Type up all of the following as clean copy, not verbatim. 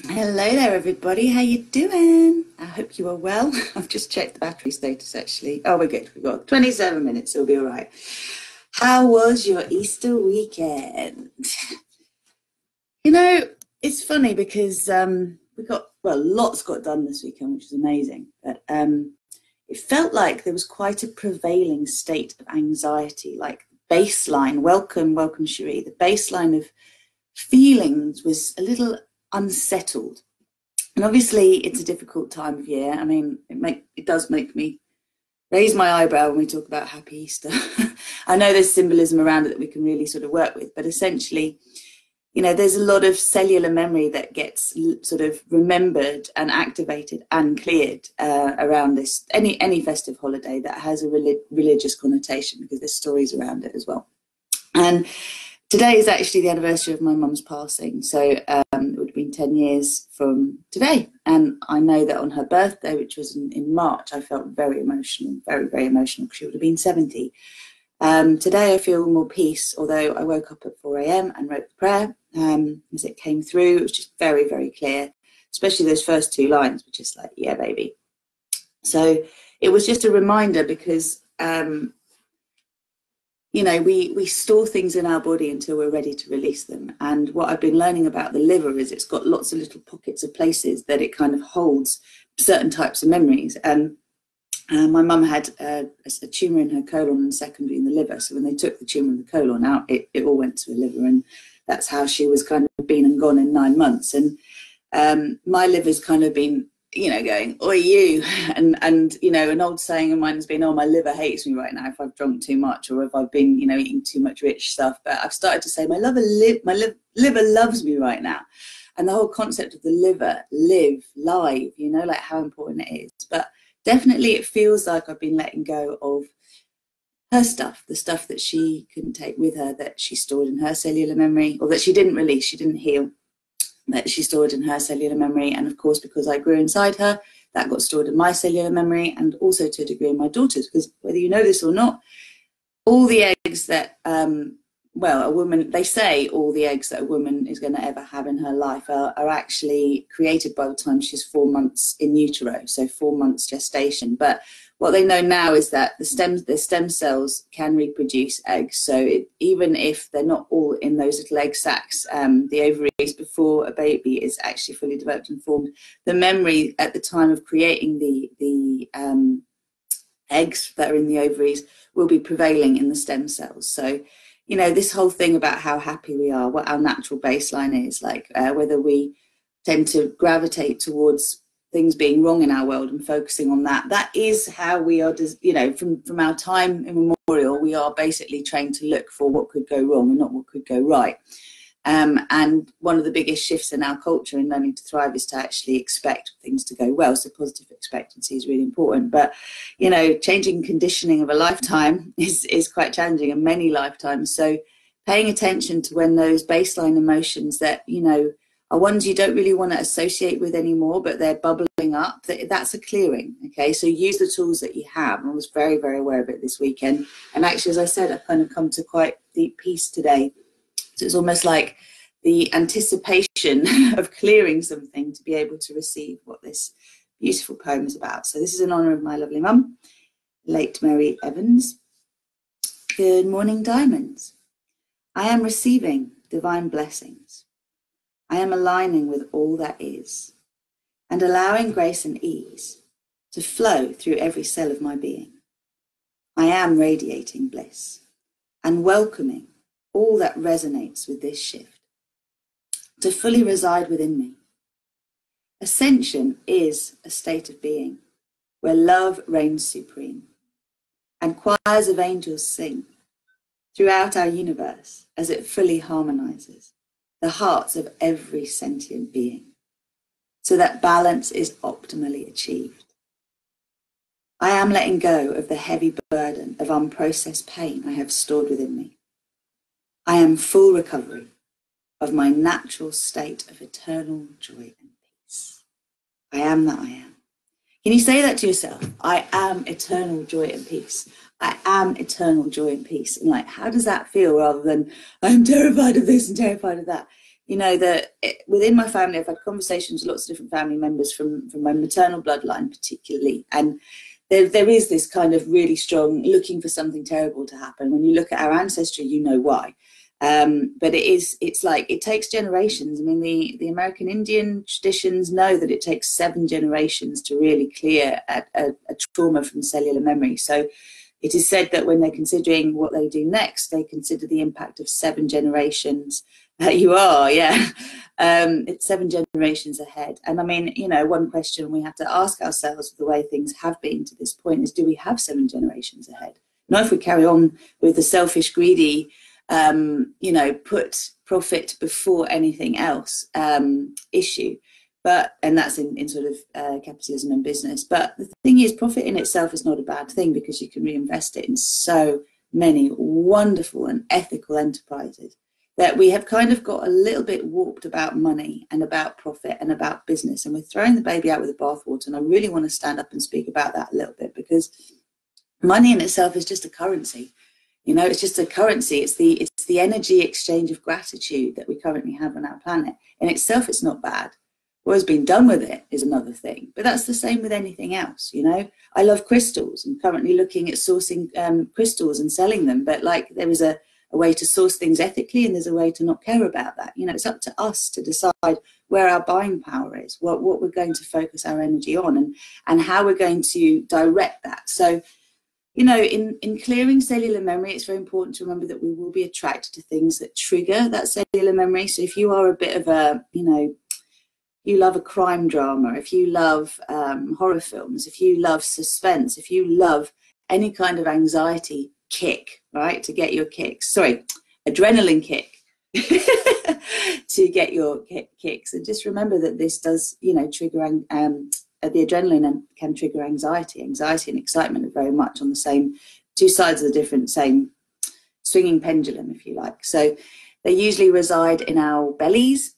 Hello there, everybody. How you doing? I hope you are well. I've just checked the battery status, actually. Oh, we're good. We've got 27 minutes, so we'll be all right. How was your Easter weekend? You know, it's funny because we got, well, lots got done this weekend, which is amazing. But it felt like there was quite a prevailing state of anxiety, like baseline, welcome, Cherie. The baseline of feelings was a little unsettled. And obviously it's a difficult time of year. I mean, it does make me raise my eyebrow when we talk about Happy Easter. I know there's symbolism around it that we can really sort of work with, but essentially, you know, there's a lot of cellular memory that gets sort of remembered and activated and cleared around this, any festive holiday that has a religious connotation, because there's stories around it as well. And today is actually the anniversary of my mum's passing, so it would have been 10 years from today. And I know that on her birthday, which was in March, I felt very emotional, very, very emotional, because she would have been 70. Today I feel more peace, although I woke up at 4 a.m. and wrote the prayer as it came through. It was just very, very clear, especially those first two lines, which is like, yeah, baby. So it was just a reminder, because you know, we store things in our body until we're ready to release them. And what I've been learning about the liver is it's got lots of little pockets of places that it kind of holds certain types of memories. And my mum had a tumour in her colon and secondary in the liver. So when they took the tumour in the colon out, it all went to her liver. And that's how she was kind of been and gone in 9 months. And my liver's kind of been, you know, going, oi you, and you know, an old saying of mine has been, oh, my liver hates me right now if I've drunk too much, or if I've been, you know, eating too much rich stuff. But I've started to say my liver loves me right now. And the whole concept of the liver, live, you know, like how important it is. But definitely it feels like I've been letting go of her stuff, the stuff that she couldn't take with her, that she stored in her cellular memory, or that she didn't release, she didn't heal, that she stored in her cellular memory. And of course, because I grew inside her, that got stored in my cellular memory, and also to a degree in my daughter's, because whether you know this or not, all the eggs that, well, a woman, they say all the eggs that a woman is going to ever have in her life are actually created by the time she's 4 months in utero, so 4 months gestation. But what they know now is that the stem cells can reproduce eggs. So even if they're not all in those little egg sacs, the ovaries, before a baby is actually fully developed and formed, the memory at the time of creating the eggs that are in the ovaries will be prevailing in the stem cells. So, you know, this whole thing about how happy we are, what our natural baseline is, like whether we tend to gravitate towards things being wrong in our world and focusing on that, that is how we are, you know, from our time immemorial, we are basically trained to look for what could go wrong and not what could go right. And one of the biggest shifts in our culture in learning to thrive is to actually expect things to go well. So positive expectancy is really important. But, you know, changing conditioning of a lifetime is quite challenging, and many lifetimes. So paying attention to when those baseline emotions that, you know, are ones you don't really want to associate with anymore, but they're bubbling up, that's a clearing. Okay, so use the tools that you have. And I was very, very aware of it this weekend. And actually, as I said, I've kind of come to quite deep peace today. So it's almost like the anticipation of clearing something to be able to receive what this beautiful poem is about. So this is in honour of my lovely mum, late Mary Evans. Good morning, diamonds. I am receiving divine blessings. I am aligning with all that is, and allowing grace and ease to flow through every cell of my being. I am radiating bliss and welcoming all that resonates with this shift to fully reside within me. Ascension is a state of being where love reigns supreme, and choirs of angels sing throughout our universe as it fully harmonizes the hearts of every sentient being, so that balance is optimally achieved. I am letting go of the heavy burden of unprocessed pain I have stored within me. I am full recovery of my natural state of eternal joy and peace. I am that I am. Can you say that to yourself? I am eternal joy and peace. I am eternal joy and peace. And like, how does that feel, rather than I'm terrified of this and terrified of that? you know, that within my family, I've had conversations with lots of different family members from my maternal bloodline particularly, and there is this kind of really strong looking for something terrible to happen. When you look at our ancestry, you know why. But it's like it takes generations. I mean, the American Indian traditions know that it takes 7 generations to really clear a trauma from cellular memory. So it is said that when they're considering what they do next, they consider the impact of 7 generations. It's 7 generations ahead. And I mean, you know, one question we have to ask ourselves, the way things have been to this point, is do we have 7 generations ahead? Not if we carry on with the selfish, greedy, you know, put profit before anything else issue. And that's in sort of capitalism and business. But the thing is, profit in itself is not a bad thing, because you can reinvest it in so many wonderful and ethical enterprises, that we have kind of got a little bit warped about money and about profit and about business, and we're throwing the baby out with the bathwater. And I really want to stand up and speak about that a little bit, because money in itself is just a currency. You know, it's just a currency. It's the energy exchange of gratitude that we currently have on our planet. In itself, it's not bad. What has been done with it is another thing. But that's the same with anything else, you know. I love crystals. I'm currently looking at sourcing crystals and selling them. But like, there is a way to source things ethically, and there's a way to not care about that. You know, it's up to us to decide where our buying power is, what we're going to focus our energy on, and how we're going to direct that. So, you know, in clearing cellular memory, it's very important to remember that we will be attracted to things that trigger that cellular memory. So if you are a bit of a, you know, you love a crime drama, if you love horror films, if you love suspense, if you love any kind of anxiety kick, right, to get your kicks, adrenaline kick to get your kicks. And just remember that this does, you know, trigger the adrenaline can trigger anxiety. Anxiety and excitement are very much on the same, 2 sides of the same swinging pendulum, if you like. So they usually reside in our bellies.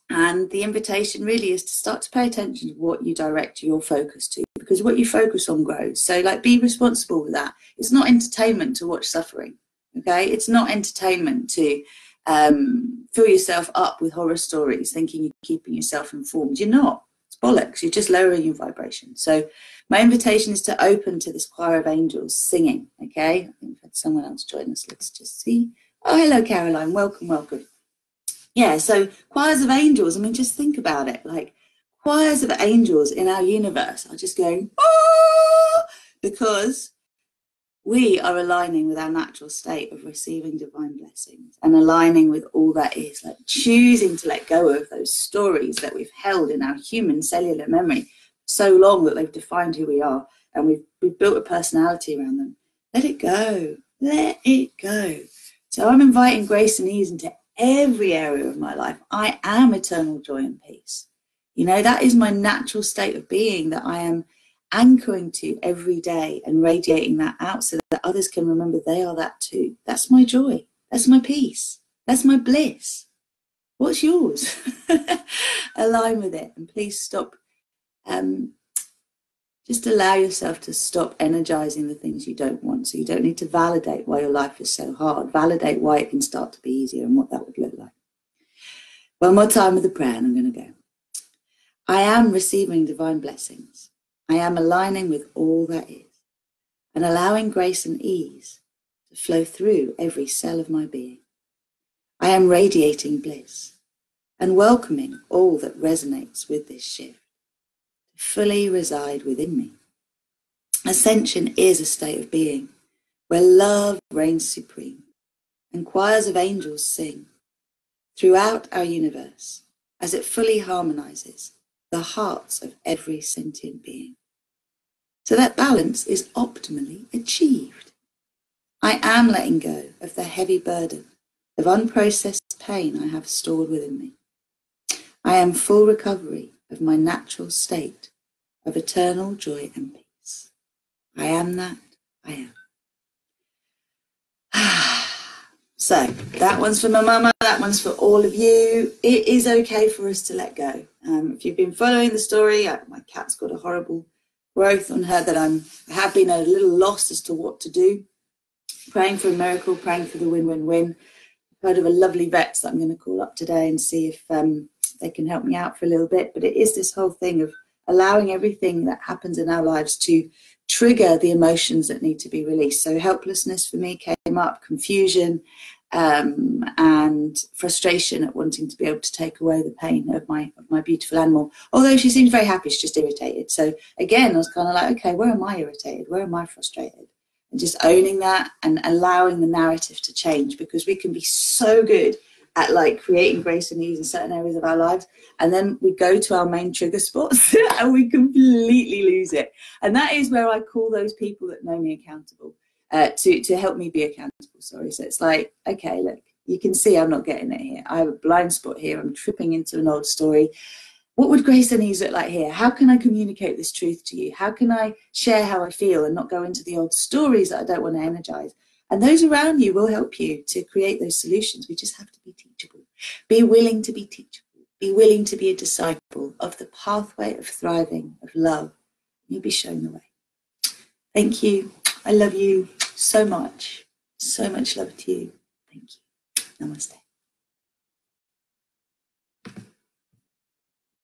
And the invitation really is to start to pay attention to what you direct your focus to, because what you focus on grows. So like, be responsible with that. It's not entertainment to watch suffering. Okay. It's not entertainment to fill yourself up with horror stories, thinking you're keeping yourself informed. You're not. Bollocks, you're just lowering your vibration. So my invitation is to open to this choir of angels singing. Okay, I think we've had someone else join us. Let's just see. Oh, hello, Caroline. Welcome. Yeah, so choirs of angels. I mean, just think about it. Like, choirs of angels in our universe are just going, oh, because we are aligning with our natural state of receiving divine blessings and aligning with all that is, like choosing to let go of those stories that we've held in our human cellular memory so long that they've defined who we are, and we've built a personality around them. Let it go. Let it go. So I'm inviting grace and ease into every area of my life. I am eternal joy and peace. You know, that is my natural state of being that I am anchoring to every day and radiating that out so that others can remember they are that too. That's my joy. That's my peace. That's my bliss. What's yours? Align with it, and please stop. Just allow yourself to stop energizing the things you don't want. So you don't need to validate why your life is so hard. Validate why it can start to be easier and what that would look like. One more time with the prayer, and I'm going to go. I am receiving divine blessings. I am aligning with all that is, and allowing grace and ease to flow through every cell of my being. I am radiating bliss and welcoming all that resonates with this shift to fully reside within me. Ascension is a state of being where love reigns supreme, and choirs of angels sing throughout our universe as it fully harmonizes the hearts of every sentient being, so that balance is optimally achieved. I am letting go of the heavy burden of unprocessed pain I have stored within me. I am full recovery of my natural state of eternal joy and peace. I am that I am. So that one's for my mama, that one's for all of you. It is okay for us to let go. If you've been following the story, my cat's got a horrible growth on her that I have been a little lost as to what to do. Praying for a miracle, praying for the win-win-win. heard of a lovely vet that I'm going to call up today and see if they can help me out for a little bit. But it is this whole thing of allowing everything that happens in our lives to trigger the emotions that need to be released. So helplessness for me came up, confusion, and frustration at wanting to be able to take away the pain of my beautiful animal. Although she seems very happy, she's just irritated. So again, I was kind of like, okay, where am I irritated? Where am I frustrated? And just owning that and allowing the narrative to change, because we can be so good at like creating grace and ease in certain areas of our lives, and then we go to our main trigger spots and we completely lose it. And that is where I call those people that know me accountable, to help me be accountable. Sorry. So it's like, okay, look, you can see I'm not getting it here. I have a blind spot here. I'm tripping into an old story. What would grace and ease look like here? How can I communicate this truth to you? How can I share how I feel and not go into the old stories that I don't want to energize? And those around you will help you to create those solutions. We just have to be teachable. Be willing to be teachable. Be willing to be a disciple of the pathway of thriving, of love. You'll be shown the way. Thank you. I love you so much. So much love to you. Thank you. Namaste.